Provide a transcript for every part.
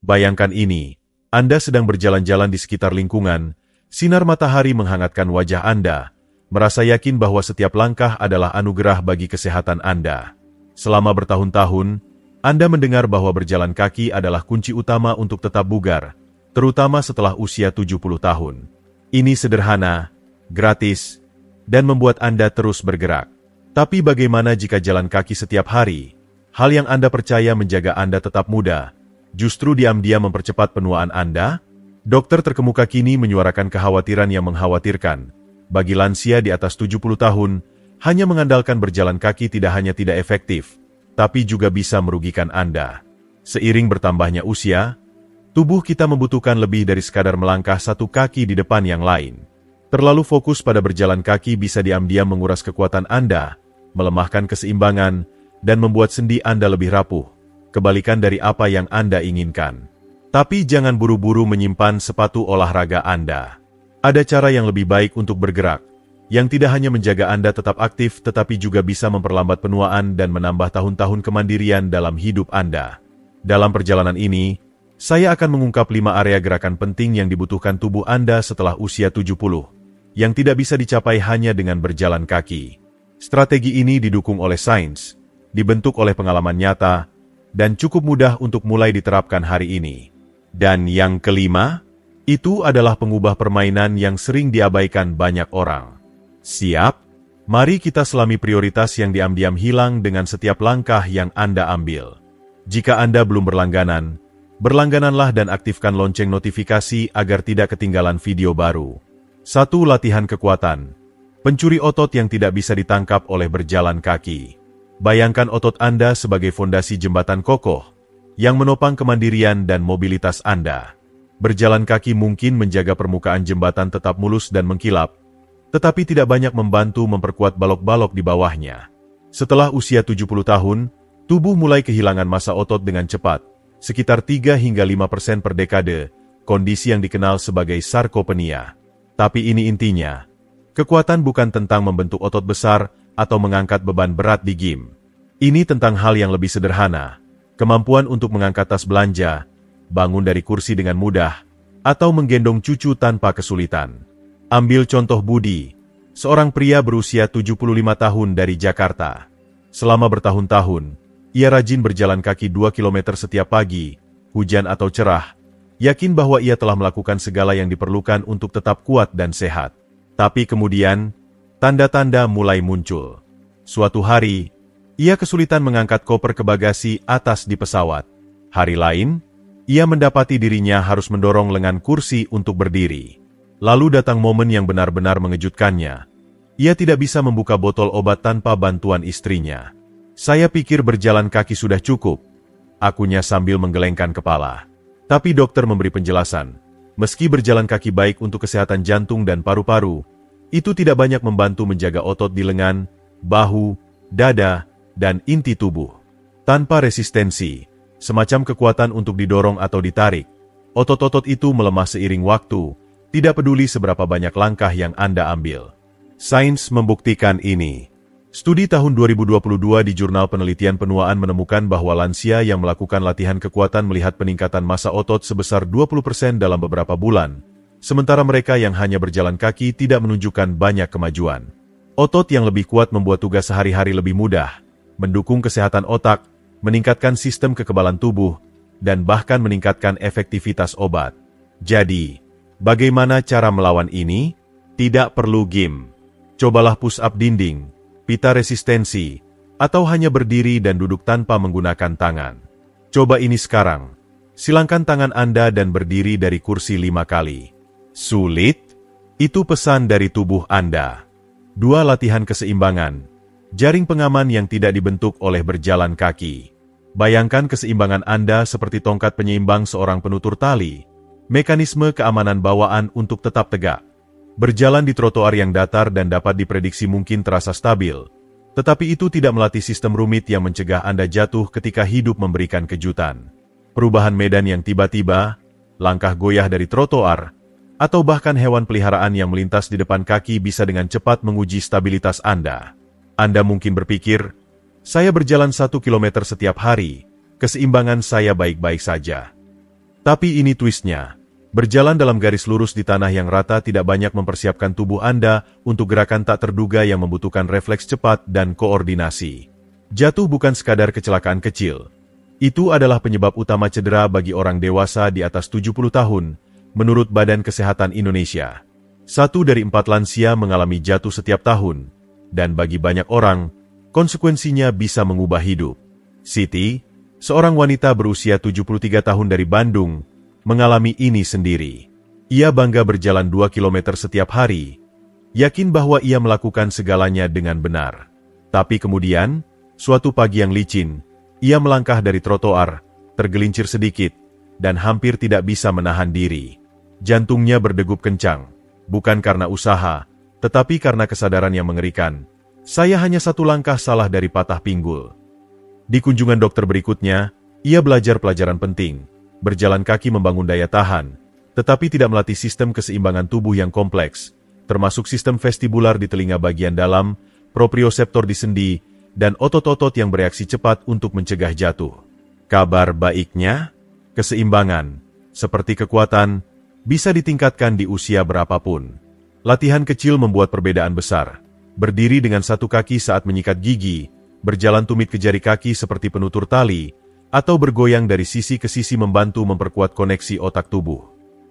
Bayangkan ini, Anda sedang berjalan-jalan di sekitar lingkungan, sinar matahari menghangatkan wajah Anda, merasa yakin bahwa setiap langkah adalah anugerah bagi kesehatan Anda. Selama bertahun-tahun, Anda mendengar bahwa berjalan kaki adalah kunci utama untuk tetap bugar, terutama setelah usia 70 tahun. Ini sederhana, gratis, dan membuat Anda terus bergerak. Tapi bagaimana jika jalan kaki setiap hari? Hal yang Anda percaya menjaga Anda tetap muda, justru diam-diam mempercepat penuaan Anda? Dokter terkemuka kini menyuarakan kekhawatiran yang mengkhawatirkan. Bagi lansia di atas 70 tahun, hanya mengandalkan berjalan kaki tidak hanya tidak efektif, tapi juga bisa merugikan Anda. Seiring bertambahnya usia, tubuh kita membutuhkan lebih dari sekadar melangkah satu kaki di depan yang lain. Terlalu fokus pada berjalan kaki bisa diam-diam menguras kekuatan Anda, melemahkan keseimbangan, dan membuat sendi Anda lebih rapuh, kebalikan dari apa yang Anda inginkan. Tapi jangan buru-buru menyimpan sepatu olahraga Anda. Ada cara yang lebih baik untuk bergerak, yang tidak hanya menjaga Anda tetap aktif tetapi juga bisa memperlambat penuaan dan menambah tahun-tahun kemandirian dalam hidup Anda. Dalam perjalanan ini, saya akan mengungkap 5 area gerakan penting yang dibutuhkan tubuh Anda setelah usia 70, yang tidak bisa dicapai hanya dengan berjalan kaki. Strategi ini didukung oleh sains, dibentuk oleh pengalaman nyata, dan cukup mudah untuk mulai diterapkan hari ini. Dan yang kelima, itu adalah pengubah permainan yang sering diabaikan banyak orang. Siap? Mari kita selami prioritas yang diam-diam hilang dengan setiap langkah yang Anda ambil. Jika Anda belum berlangganan, berlanggananlah dan aktifkan lonceng notifikasi agar tidak ketinggalan video baru. 1. Latihan kekuatan. Pencuri otot yang tidak bisa ditangkap oleh berjalan kaki. Bayangkan otot Anda sebagai fondasi jembatan kokoh, yang menopang kemandirian dan mobilitas Anda. Berjalan kaki mungkin menjaga permukaan jembatan tetap mulus dan mengkilap, tetapi tidak banyak membantu memperkuat balok-balok di bawahnya. Setelah usia 70 tahun, tubuh mulai kehilangan massa otot dengan cepat, sekitar 3 hingga 5% per dekade, kondisi yang dikenal sebagai sarkopenia. Tapi ini intinya. Kekuatan bukan tentang membentuk otot besar atau mengangkat beban berat di gym. Ini tentang hal yang lebih sederhana. Kemampuan untuk mengangkat tas belanja, bangun dari kursi dengan mudah, atau menggendong cucu tanpa kesulitan. Ambil contoh Budi, seorang pria berusia 75 tahun dari Jakarta. Selama bertahun-tahun, ia rajin berjalan kaki 2 km setiap pagi, hujan atau cerah, yakin bahwa ia telah melakukan segala yang diperlukan untuk tetap kuat dan sehat. Tapi kemudian, tanda-tanda mulai muncul. Suatu hari, ia kesulitan mengangkat koper ke bagasi atas di pesawat. Hari lain, ia mendapati dirinya harus mendorong lengan kursi untuk berdiri. Lalu datang momen yang benar-benar mengejutkannya. Ia tidak bisa membuka botol obat tanpa bantuan istrinya. Saya pikir berjalan kaki sudah cukup, akunya sambil menggelengkan kepala. Tapi dokter memberi penjelasan. Meski berjalan kaki baik untuk kesehatan jantung dan paru-paru, itu tidak banyak membantu menjaga otot di lengan, bahu, dada, dan inti tubuh. Tanpa resistensi, semacam kekuatan untuk didorong atau ditarik, otot-otot itu melemah seiring waktu, tidak peduli seberapa banyak langkah yang Anda ambil. Sains membuktikan ini. Studi tahun 2022 di Jurnal Penelitian Penuaan menemukan bahwa lansia yang melakukan latihan kekuatan melihat peningkatan massa otot sebesar 20% dalam beberapa bulan, sementara mereka yang hanya berjalan kaki tidak menunjukkan banyak kemajuan. Otot yang lebih kuat membuat tugas sehari-hari lebih mudah, mendukung kesehatan otak, meningkatkan sistem kekebalan tubuh, dan bahkan meningkatkan efektivitas obat. Jadi, bagaimana cara melawan ini? Tidak perlu gym. Cobalah push-up dinding, pita resistensi, atau hanya berdiri dan duduk tanpa menggunakan tangan. Coba ini sekarang. Silangkan tangan Anda dan berdiri dari kursi 5 kali. Sulit? Itu pesan dari tubuh Anda. 2. Latihan keseimbangan. Jaring pengaman yang tidak dibentuk oleh berjalan kaki. Bayangkan keseimbangan Anda seperti tongkat penyeimbang seorang penutur tali. Mekanisme keamanan bawaan untuk tetap tegak. Berjalan di trotoar yang datar dan dapat diprediksi mungkin terasa stabil, tetapi itu tidak melatih sistem rumit yang mencegah Anda jatuh ketika hidup memberikan kejutan. Perubahan medan yang tiba-tiba, langkah goyah dari trotoar, atau bahkan hewan peliharaan yang melintas di depan kaki bisa dengan cepat menguji stabilitas Anda. Anda mungkin berpikir, saya berjalan 1 kilometer setiap hari, keseimbangan saya baik-baik saja. Tapi ini twistnya. Berjalan dalam garis lurus di tanah yang rata tidak banyak mempersiapkan tubuh Anda untuk gerakan tak terduga yang membutuhkan refleks cepat dan koordinasi. Jatuh bukan sekadar kecelakaan kecil. Itu adalah penyebab utama cedera bagi orang dewasa di atas 70 tahun, menurut Badan Kesehatan Indonesia. 1 dari 4 lansia mengalami jatuh setiap tahun, dan bagi banyak orang, konsekuensinya bisa mengubah hidup. Siti, seorang wanita berusia 73 tahun dari Bandung, mengalami ini sendiri. Ia bangga berjalan 2 km setiap hari, yakin bahwa ia melakukan segalanya dengan benar. Tapi kemudian, suatu pagi yang licin, ia melangkah dari trotoar, tergelincir sedikit, dan hampir tidak bisa menahan diri. Jantungnya berdegup kencang, bukan karena usaha, tetapi karena kesadaran yang mengerikan. Saya hanya 1 langkah salah dari patah pinggul. Di kunjungan dokter berikutnya, ia belajar pelajaran penting. Berjalan kaki membangun daya tahan, tetapi tidak melatih sistem keseimbangan tubuh yang kompleks, termasuk sistem vestibular di telinga bagian dalam, proprioseptor di sendi, dan otot-otot yang bereaksi cepat untuk mencegah jatuh. Kabar baiknya, keseimbangan, seperti kekuatan, bisa ditingkatkan di usia berapapun. Latihan kecil membuat perbedaan besar. Berdiri dengan 1 kaki saat menyikat gigi, berjalan tumit ke jari kaki seperti penutur tali, atau bergoyang dari sisi ke sisi membantu memperkuat koneksi otak tubuh.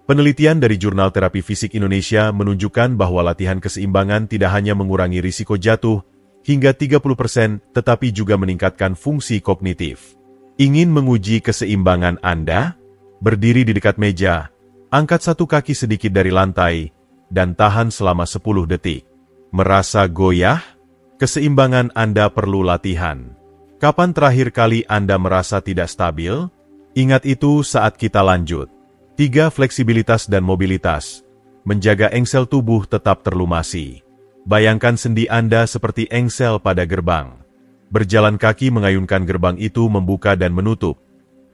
Penelitian dari Jurnal Terapi Fisik Indonesia menunjukkan bahwa latihan keseimbangan tidak hanya mengurangi risiko jatuh hingga 30%, tetapi juga meningkatkan fungsi kognitif. Ingin menguji keseimbangan Anda? Berdiri di dekat meja, angkat 1 kaki sedikit dari lantai, dan tahan selama 10 detik. Merasa goyah? Keseimbangan Anda perlu latihan. Kapan terakhir kali Anda merasa tidak stabil? Ingat itu saat kita lanjut. 3. Fleksibilitas dan mobilitas. Menjaga engsel tubuh tetap terlumasi. Bayangkan sendi Anda seperti engsel pada gerbang. Berjalan kaki mengayunkan gerbang itu membuka dan menutup,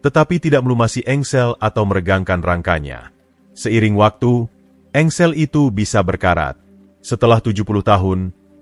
tetapi tidak melumasi engsel atau meregangkan rangkanya. Seiring waktu, engsel itu bisa berkarat. Setelah 70 tahun,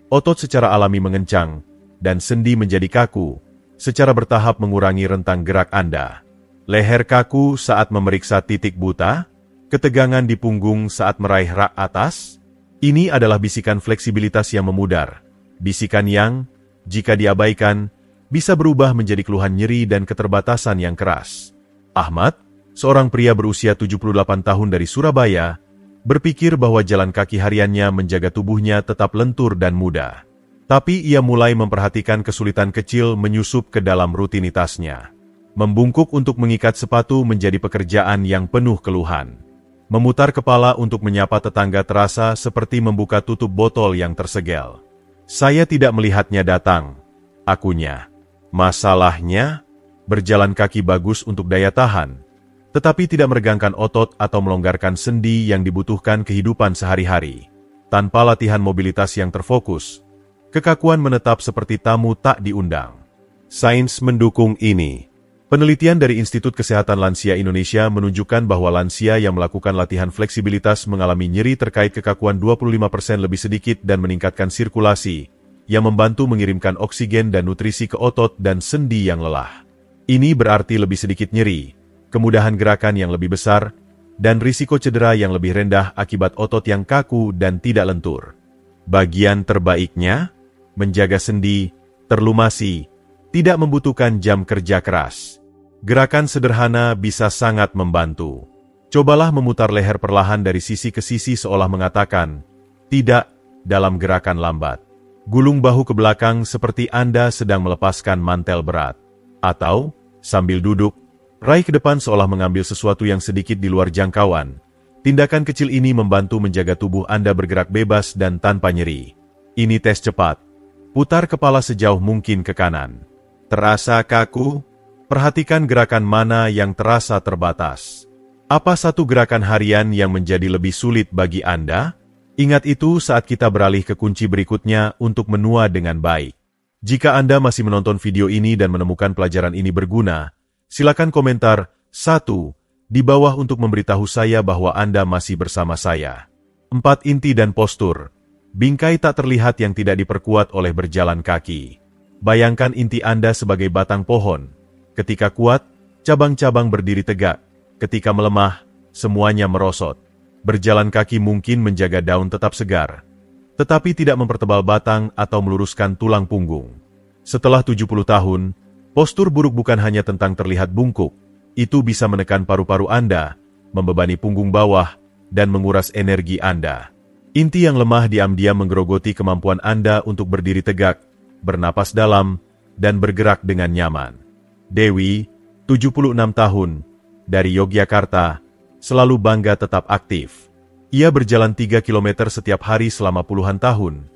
otot secara alami mengencang, dan sendi menjadi kaku, secara bertahap mengurangi rentang gerak Anda. Leher kaku saat memeriksa titik buta, ketegangan di punggung saat meraih rak atas. Ini adalah bisikan fleksibilitas yang memudar. Bisikan yang, jika diabaikan, bisa berubah menjadi keluhan nyeri dan keterbatasan yang keras. Ahmad, seorang pria berusia 78 tahun dari Surabaya, berpikir bahwa jalan kaki hariannya menjaga tubuhnya tetap lentur dan mudah. Tapi ia mulai memperhatikan kesulitan kecil menyusup ke dalam rutinitasnya. Membungkuk untuk mengikat sepatu menjadi pekerjaan yang penuh keluhan. Memutar kepala untuk menyapa tetangga terasa seperti membuka tutup botol yang tersegel. Saya tidak melihatnya datang. Akunya. Masalahnya, berjalan kaki bagus untuk daya tahan, tetapi tidak meregangkan otot atau melonggarkan sendi yang dibutuhkan kehidupan sehari-hari. Tanpa latihan mobilitas yang terfokus, kekakuan menetap seperti tamu tak diundang. Sains mendukung ini. Penelitian dari Institut Kesehatan Lansia Indonesia menunjukkan bahwa lansia yang melakukan latihan fleksibilitas mengalami nyeri terkait kekakuan 25% lebih sedikit dan meningkatkan sirkulasi, yang membantu mengirimkan oksigen dan nutrisi ke otot dan sendi yang lelah. Ini berarti lebih sedikit nyeri, kemudahan gerakan yang lebih besar, dan risiko cedera yang lebih rendah akibat otot yang kaku dan tidak lentur. Bagian terbaiknya, menjaga sendi, terlumasi, tidak membutuhkan jam kerja keras. Gerakan sederhana bisa sangat membantu. Cobalah memutar leher perlahan dari sisi ke sisi seolah mengatakan, tidak, dalam gerakan lambat. Gulung bahu ke belakang seperti Anda sedang melepaskan mantel berat. Atau, sambil duduk, raih ke depan seolah mengambil sesuatu yang sedikit di luar jangkauan. Tindakan kecil ini membantu menjaga tubuh Anda bergerak bebas dan tanpa nyeri. Ini tes cepat. Putar kepala sejauh mungkin ke kanan. Terasa kaku? Perhatikan gerakan mana yang terasa terbatas. Apa satu gerakan harian yang menjadi lebih sulit bagi Anda? Ingat itu saat kita beralih ke kunci berikutnya untuk menua dengan baik. Jika Anda masih menonton video ini dan menemukan pelajaran ini berguna, silakan komentar 1 di bawah untuk memberitahu saya bahwa Anda masih bersama saya. 4. Inti dan postur. Bingkai tak terlihat yang tidak diperkuat oleh berjalan kaki. Bayangkan inti Anda sebagai batang pohon. Ketika kuat, cabang-cabang berdiri tegak. Ketika melemah, semuanya merosot. Berjalan kaki mungkin menjaga daun tetap segar, tetapi tidak mempertebal batang atau meluruskan tulang punggung. Setelah 70 tahun, postur buruk bukan hanya tentang terlihat bungkuk, itu bisa menekan paru-paru Anda, membebani punggung bawah, dan menguras energi Anda. Inti yang lemah diam-diam menggerogoti kemampuan Anda untuk berdiri tegak, bernapas dalam, dan bergerak dengan nyaman. Dewi, 76 tahun, dari Yogyakarta, selalu bangga tetap aktif. Ia berjalan 3 kilometer setiap hari selama puluhan tahun.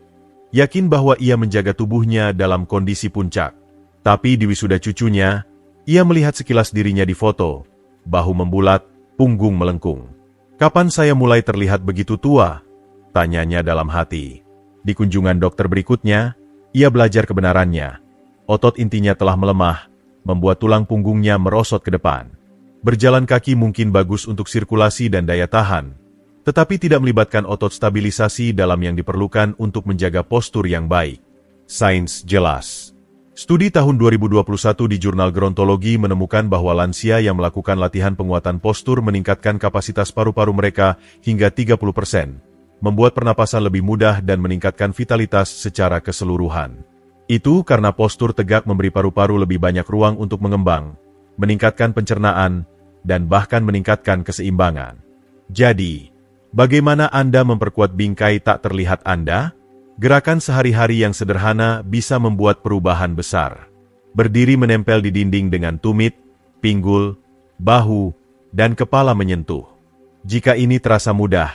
Yakin bahwa ia menjaga tubuhnya dalam kondisi puncak. Tapi di wisuda cucunya, ia melihat sekilas dirinya di foto, bahu membulat, punggung melengkung. "Kapan saya mulai terlihat begitu tua?" tanyanya dalam hati. Di kunjungan dokter berikutnya, ia belajar kebenarannya. Otot intinya telah melemah, membuat tulang punggungnya merosot ke depan. Berjalan kaki mungkin bagus untuk sirkulasi dan daya tahan, tetapi tidak melibatkan otot stabilisasi dalam yang diperlukan untuk menjaga postur yang baik. Sains jelas. Studi tahun 2021 di jurnal gerontologi menemukan bahwa lansia yang melakukan latihan penguatan postur meningkatkan kapasitas paru-paru mereka hingga 30%, membuat pernapasan lebih mudah dan meningkatkan vitalitas secara keseluruhan. Itu karena postur tegak memberi paru-paru lebih banyak ruang untuk mengembang, meningkatkan pencernaan, dan bahkan meningkatkan keseimbangan. Jadi, bagaimana Anda memperkuat bingkai tak terlihat Anda? Gerakan sehari-hari yang sederhana bisa membuat perubahan besar. Berdiri menempel di dinding dengan tumit, pinggul, bahu, dan kepala menyentuh. Jika ini terasa mudah,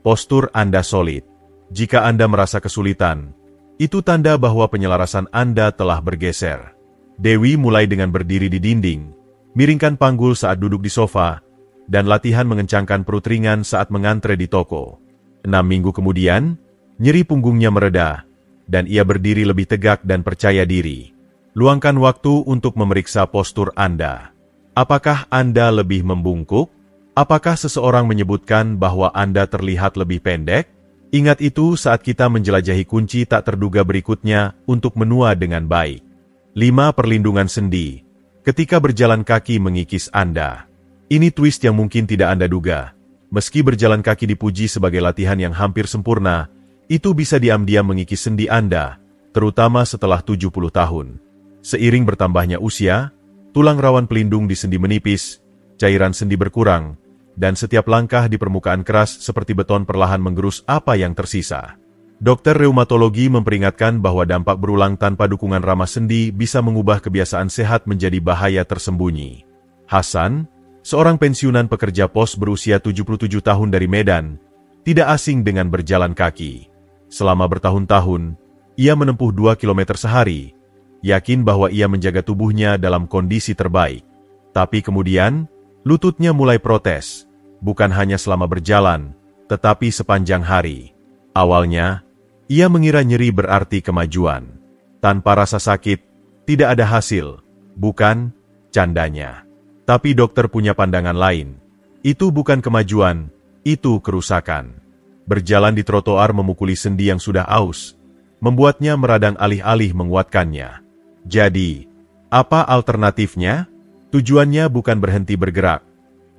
postur Anda solid. Jika Anda merasa kesulitan, itu tanda bahwa penyelarasan Anda telah bergeser. Dewi mulai dengan berdiri di dinding, miringkan panggul saat duduk di sofa, dan latihan mengencangkan perut ringan saat mengantre di toko. 6 minggu kemudian, nyeri punggungnya mereda, dan ia berdiri lebih tegak dan percaya diri. Luangkan waktu untuk memeriksa postur Anda. Apakah Anda lebih membungkuk? Apakah seseorang menyebutkan bahwa Anda terlihat lebih pendek? Ingat itu saat kita menjelajahi kunci tak terduga berikutnya untuk menua dengan baik. 5. Perlindungan sendi. Ketika berjalan kaki mengikis Anda. Ini twist yang mungkin tidak Anda duga. Meski berjalan kaki dipuji sebagai latihan yang hampir sempurna, itu bisa diam-diam mengikis sendi Anda, terutama setelah 70 tahun. Seiring bertambahnya usia, tulang rawan pelindung di sendi menipis, cairan sendi berkurang, dan setiap langkah di permukaan keras seperti beton perlahan menggerus apa yang tersisa. Dokter reumatologi memperingatkan bahwa dampak berulang tanpa dukungan ramah sendi bisa mengubah kebiasaan sehat menjadi bahaya tersembunyi. Hasan, seorang pensiunan pekerja pos berusia 77 tahun dari Medan, tidak asing dengan berjalan kaki. Selama bertahun-tahun, ia menempuh 2 km sehari, yakin bahwa ia menjaga tubuhnya dalam kondisi terbaik. Tapi kemudian, lututnya mulai protes. Bukan hanya selama berjalan, tetapi sepanjang hari. Awalnya, ia mengira nyeri berarti kemajuan. Tanpa rasa sakit, tidak ada hasil. Bukan, candanya. Tapi dokter punya pandangan lain. Itu bukan kemajuan, itu kerusakan. Berjalan di trotoar memukuli sendi yang sudah aus, membuatnya meradang alih-alih menguatkannya. Jadi, apa alternatifnya? Tujuannya bukan berhenti bergerak,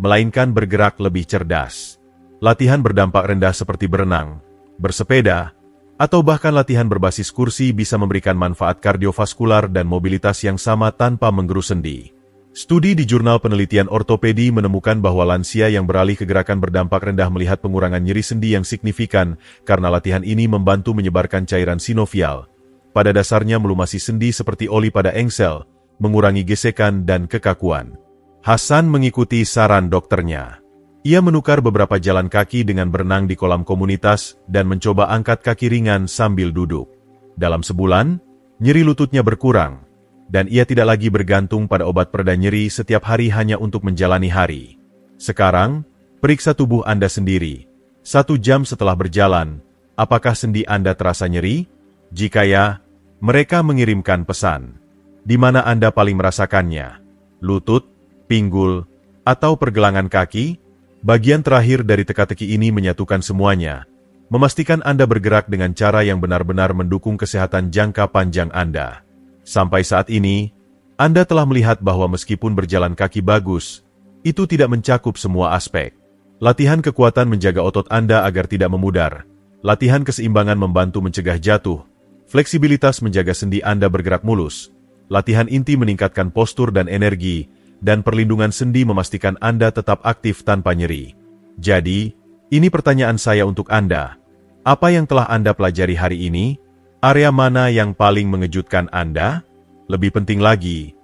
melainkan bergerak lebih cerdas. Latihan berdampak rendah seperti berenang, bersepeda, atau bahkan latihan berbasis kursi bisa memberikan manfaat kardiovaskular dan mobilitas yang sama tanpa menggerus sendi. Studi di Jurnal Penelitian Ortopedi menemukan bahwa lansia yang beralih ke gerakan berdampak rendah melihat pengurangan nyeri sendi yang signifikan karena latihan ini membantu menyebarkan cairan sinovial. Pada dasarnya melumasi sendi seperti oli pada engsel, mengurangi gesekan dan kekakuan. Hasan mengikuti saran dokternya. Ia menukar beberapa jalan kaki dengan berenang di kolam komunitas dan mencoba angkat kaki ringan sambil duduk. Dalam sebulan, nyeri lututnya berkurang, dan ia tidak lagi bergantung pada obat pereda nyeri setiap hari hanya untuk menjalani hari. Sekarang, periksa tubuh Anda sendiri. 1 jam setelah berjalan, apakah sendi Anda terasa nyeri? Jika ya, mereka mengirimkan pesan. Di mana Anda paling merasakannya? Lutut, pinggul, atau pergelangan kaki? Bagian terakhir dari teka-teki ini menyatukan semuanya, memastikan Anda bergerak dengan cara yang benar-benar mendukung kesehatan jangka panjang Anda. Sampai saat ini, Anda telah melihat bahwa meskipun berjalan kaki bagus, itu tidak mencakup semua aspek. Latihan kekuatan menjaga otot Anda agar tidak memudar. Latihan keseimbangan membantu mencegah jatuh. Fleksibilitas menjaga sendi Anda bergerak mulus. Latihan inti meningkatkan postur dan energi, dan perlindungan sendi memastikan Anda tetap aktif tanpa nyeri. Jadi, ini pertanyaan saya untuk Anda. Apa yang telah Anda pelajari hari ini? Area mana yang paling mengejutkan Anda? Lebih penting lagi,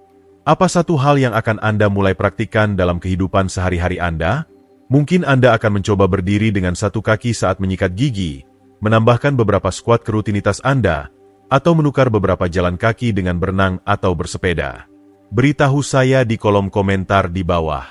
apa satu hal yang akan Anda mulai praktikkan dalam kehidupan sehari-hari Anda? Mungkin Anda akan mencoba berdiri dengan satu kaki saat menyikat gigi, menambahkan beberapa squat ke rutinitas Anda, atau menukar beberapa jalan kaki dengan berenang atau bersepeda. Beritahu saya di kolom komentar di bawah.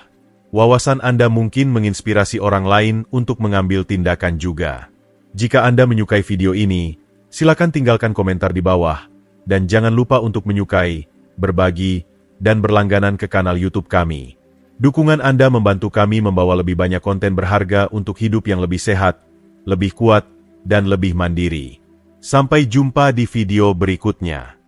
Wawasan Anda mungkin menginspirasi orang lain untuk mengambil tindakan juga. Jika Anda menyukai video ini, silakan tinggalkan komentar di bawah, dan jangan lupa untuk menyukai, berbagi, dan berlangganan ke kanal YouTube kami. Dukungan Anda membantu kami membawa lebih banyak konten berharga untuk hidup yang lebih sehat, lebih kuat, dan lebih mandiri. Sampai jumpa di video berikutnya.